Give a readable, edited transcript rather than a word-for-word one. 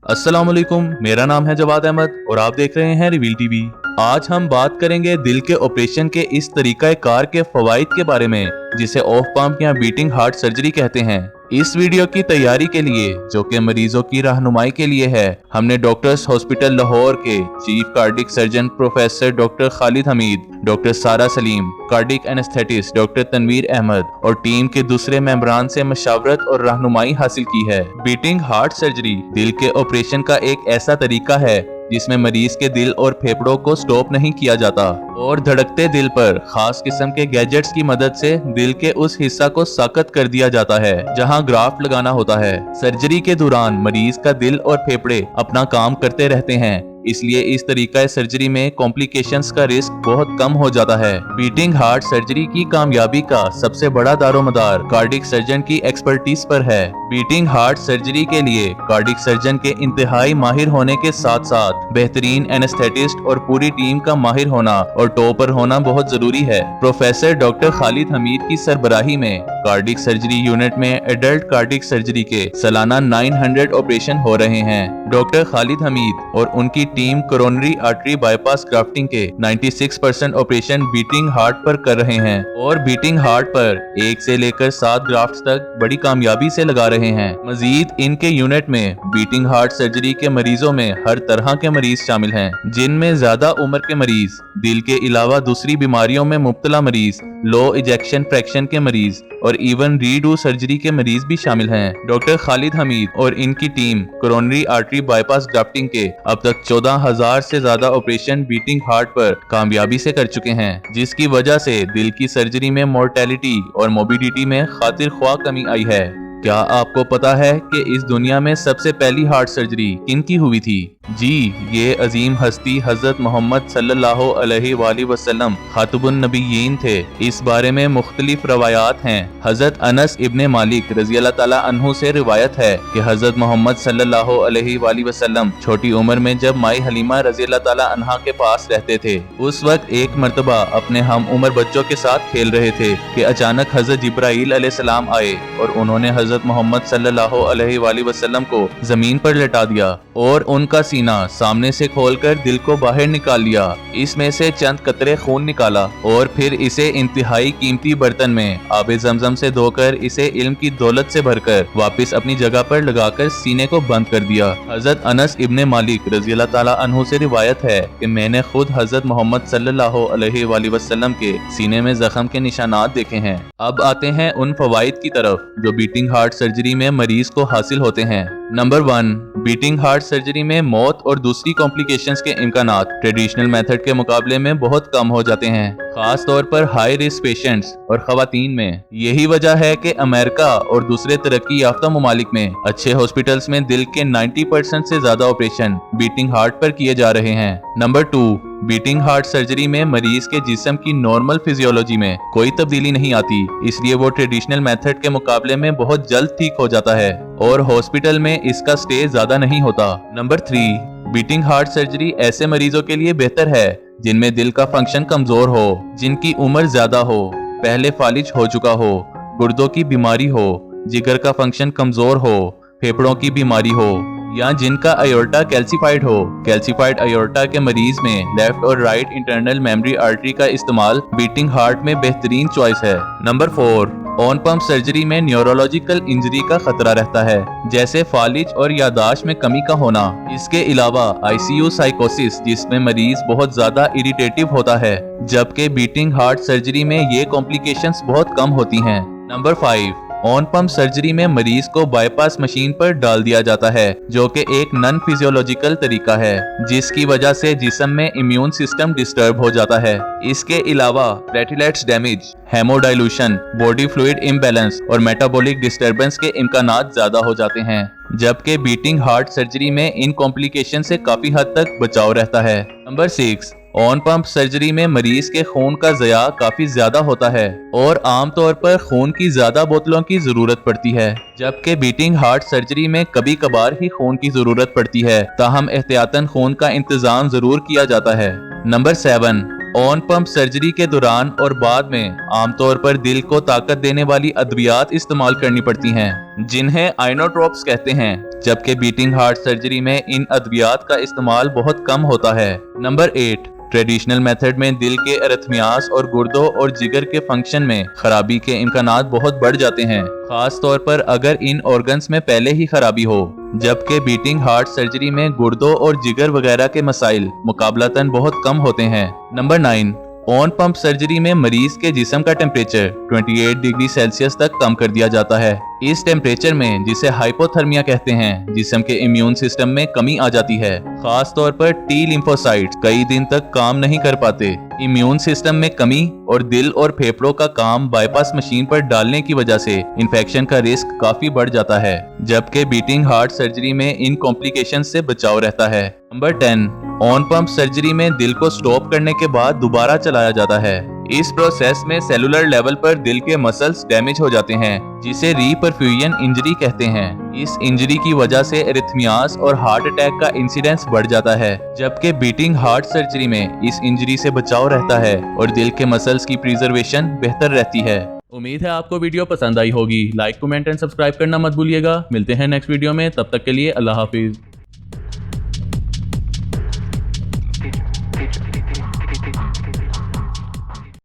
अस्सलाम वालेकुम, मेरा नाम है जवाद अहमद और आप देख रहे हैं रिवील टीवी। आज हम बात करेंगे दिल के ऑपरेशन के इस तरीका कार के फवाइद के बारे में, जिसे ऑफ पंप या बीटिंग हार्ट सर्जरी कहते हैं। इस वीडियो की तैयारी के लिए, जो कि मरीजों की रहनुमाई के लिए है, हमने डॉक्टर्स हॉस्पिटल लाहौर के chief cardiac surgeon professor doctor Khalid Hamid, doctor Sara Salim, cardiac anaesthetist doctor Tanveer Ahmed और टीम के दूसरे मेंबरान से मशावरत और रहनुमाई हासिल की है। बीटिंग हार्ट सर्जरी दिल के ऑपरेशन का एक ऐसा तरीका है जिसमें मरीज के दिल और फेफड़ों को स्टॉप नहीं किया जाता और धड़कते दिल पर खास किस्म के गैजेट्स की मदद से दिल के उस हिस्सा को सख्त कर दिया जाता है जहां ग्राफ्ट लगाना होता है। सर्जरी के दौरान मरीज का दिल और फेफड़े अपना काम करते रहते हैं, इसलिए इस तरीका सर्जरी में कॉम्प्लिकेशंस का रिस्क बहुत कम हो जाता है। बीटिंग हार्ट सर्जरी की कामयाबी का सबसे बड़ा दारोमदार कार्डिक सर्जन की एक्सपर्टीज पर है। बीटिंग हार्ट सर्जरी के लिए कार्डिक सर्जन के इंतहाई माहिर होने के साथ साथ बेहतरीन एनेस्थेटिस्ट और पूरी टीम का माहिर होना और टॉप पर होना बहुत जरूरी है। प्रोफेसर डॉक्टर खालिद हमीद की सरबराही में कार्डिक सर्जरी यूनिट में एडल्ट कार्डिक सर्जरी के सालाना 900 ऑपरेशन हो रहे हैं। डॉक्टर खालिद हमीद और उनकी team coronary artery bypass grafting के 96% ऑपरेशन बीटिंग हार्ट पर कर रहे हैं और बीटिंग हार्ट पर 1 से लेकर 7 ग्राफ्ट्स तक बड़ी कामयाबी से लगा रहे हैं। मजीद इनके यूनिट में बीटिंग हार्ट सर्जरी के मरीजों में हर तरह के मरीज शामिल हैं, जिनमें ज्यादा उम्र के मरीज, दिल के अलावा दूसरी बीमारियों में मुब्तला मरीज, लो इजेक्शन फ्रैक्शन के मरीज और इवन रीडू सर्जरी के मरीज भी शामिल हैं। डॉक्टर खालिद हमीद और इनकी team coronary artery bypass grafting के अब तक 14,000 से ज्यादा ऑपरेशन बीटिंग हार्ट पर कामयाबी से कर चुके हैं, जिसकी वजह से दिल की सर्जरी में मोर्टेलिटी और मोबिडिटी में खातिर ख्वाह कमी आई है। क्या आपको पता है कि इस दुनिया में सबसे पहली हार्ट सर्जरी किन की हुई थी? जी, ये अजीम हस्ती हजरत मोहम्मद सल्लल्लाहु अलैहि वसल्लम खातुबुन नबीयीन थे। इस बारे में मुख्तलिफ रवायात हैं। हजरत अनस इब्ने मालिक रज़ी अल्लाह ताला अन्हु से रिवायत है कि हजरत मोहम्मद सल्लल्लाहु अलैहि वसल्लम छोटी उम्र में जब माई हलीमा रज़ी अल्लाह ताला अन्हा के पास रहते थे, उस वक्त एक मर्तबा अपने हम उम्र बच्चों के साथ खेल रहे थे कि अचानक हजरत जिब्राईल अलैहिस्सलाम आए और उन्होंने हजरत मोहम्मद सल्लल्लाहु अलैहि वसल्लम को जमीन पर लेटा दिया और उनका सीना सामने से खोलकर दिल को बाहर निकाल लिया। इसमें से चंद कतरे खून निकाला और फिर इसे इंतहाई कीमती बर्तन में आबे ज़मज़म से धोकर इसे इल्म की दौलत से भरकर वापस अपनी जगह पर लगाकर सीने को बंद कर दिया। हजरत अनस इब्ने मालिक रज़ी अल्लाह ताला अन्हु से रिवायत है कि मैंने खुद हजरत मोहम्मद सल्लल्लाहु अलैहि वसल्लम के सीने में जख्म के निशानात देखे हैं। अब आते हैं उन फवाइद की तरफ जो बीटिंग हार्ट सर्जरी में मरीज को हासिल होते हैं। नंबर 1, बीटिंग हार्ट सर्जरी में मौत और दूसरी कॉम्प्लिकेशंस के इम्कानात ट्रेडिशनल मेथड के मुकाबले में बहुत कम हो जाते हैं, खास तौर पर हाई रिस्क पेशेंट्स और खवातीन में। यही वजह है कि अमेरिका और दूसरे तरक्की याफ्ता ममालिक में अच्छे हॉस्पिटल्स में दिल के 90% से ज्यादा ऑपरेशन बीटिंग हार्ट पर किए जा रहे हैं। नंबर 2, बीटिंग हार्ट सर्जरी में मरीज के जिस्म की नॉर्मल फिजियोलॉजी में कोई तब्दीली नहीं आती, इसलिए वो ट्रेडिशनल मेथड के मुकाबले में बहुत जल्द ठीक हो जाता है और हॉस्पिटल में इसका स्टे ज्यादा नहीं होता। नंबर 3, बीटिंग हार्ट सर्जरी ऐसे मरीजों के लिए बेहतर है जिनमें दिल का फंक्शन कमजोर हो, जिनकी उम्र ज्यादा हो, पहले फालिज हो चुका हो, गुर्दों की बीमारी हो, जिगर का फंक्शन कमजोर हो, फेफड़ों की बीमारी हो या जिनका अयोर्टा कैल्सिफाइड हो। कैल्सिफाइड अयोर्टा के मरीज में लेफ्ट और राइट इंटरनल मेमोरी आर्टरी का इस्तेमाल बीटिंग हार्ट में बेहतरीन चॉइस है। नंबर 4, ऑन पंप सर्जरी में न्यूरोलॉजिकल इंजरी का खतरा रहता है, जैसे फालिज और यादाश्त में कमी का होना। इसके अलावा आईसीयू साइकोसिस, जिसमें मरीज बहुत ज्यादा इरिटेटिव होता है, जबकि बीटिंग हार्ट सर्जरी में ये कॉम्प्लिकेशंस बहुत कम होती हैं। नंबर 5, ऑन पंप सर्जरी में मरीज को बाईपास मशीन पर डाल दिया जाता है, जो कि एक नॉन फिजियोलॉजिकल तरीका है, जिसकी वजह से जिस्म में इम्यून सिस्टम डिस्टर्ब हो जाता है। इसके अलावा platelets damage, haemodilution, body fluid imbalance और मेटाबॉलिक डिस्टर्बेंस के इम्कानात ज्यादा हो जाते हैं, जबकि बीटिंग हार्ट सर्जरी में इन कॉम्प्लिकेशन से काफी हद तक बचाव रहता है। नंबर 6, ऑन पंप सर्जरी में मरीज के खून का ज़या काफी ज्यादा होता है और आमतौर पर खून की ज्यादा बोतलों की जरूरत पड़ती है, जबकि बीटिंग हार्ट सर्जरी में कभी कभार ही खून की जरूरत पड़ती है, ताहम एहतियातन खून का इंतजाम जरूर किया जाता है। नंबर 7, ऑन पंप सर्जरी के दौरान और बाद में आमतौर पर दिल को ताकत देने वाली अद्वियात इस्तेमाल करनी पड़ती हैं, जिन्हें आइनोट्रोप्स कहते हैं, जबकि बीटिंग हार्ट सर्जरी में इन अद्वियात का इस्तेमाल बहुत कम होता है। नंबर 8, ट्रेडिशनल मेथड में दिल के अरिथमियास और गुर्दों और जिगर के फंक्शन में खराबी के इम्कानात बहुत बढ़ जाते हैं, खास तौर पर अगर इन ऑर्गन्स में पहले ही खराबी हो। जबकि बीटिंग हार्ट सर्जरी में गुर्दों और जिगर वगैरह के मसाइल मुकाबलतन बहुत कम होते हैं। नंबर 9, ऑन पंप सर्जरी में मरीज के जिस्म का टेम्परेचर 28 डिग्री सेल्सियस तक कम कर दिया जाता है। इस टेम्परेचर में, जिसे हाइपोथर्मिया कहते हैं, जिस्म के इम्यून सिस्टम में कमी आ जाती है। खास तौर पर टी लिम्फोसाइट्स कई दिन तक काम नहीं कर पाते। इम्यून सिस्टम में कमी और दिल और फेफड़ों का काम बाईपास मशीन पर डालने की वजह से इन्फेक्शन का रिस्क काफी बढ़ जाता है, जबकि बीटिंग हार्ट सर्जरी में इन कॉम्प्लिकेशन से बचाव रहता है। नंबर 10, ऑन पंप सर्जरी में दिल को स्टॉप करने के बाद दोबारा चलाया जाता है। इस प्रोसेस में सेलुलर लेवल पर दिल के मसल्स डैमेज हो जाते हैं, जिसे रीपरफ्यूजन इंजरी कहते हैं। इस इंजरी की वजह से एरिथमियास और हार्ट अटैक का इंसिडेंस बढ़ जाता है, जबकि बीटिंग हार्ट सर्जरी में इस इंजरी से बचाव रहता है और दिल के मसल्स की प्रिजर्वेशन बेहतर रहती है। उम्मीद है आपको वीडियो पसंद आई होगी। लाइक, कमेंट एंड सब्सक्राइब करना मत भूलिएगा। मिलते हैं नेक्स्ट वीडियो में, तब तक के लिए अल्लाह हाफिज।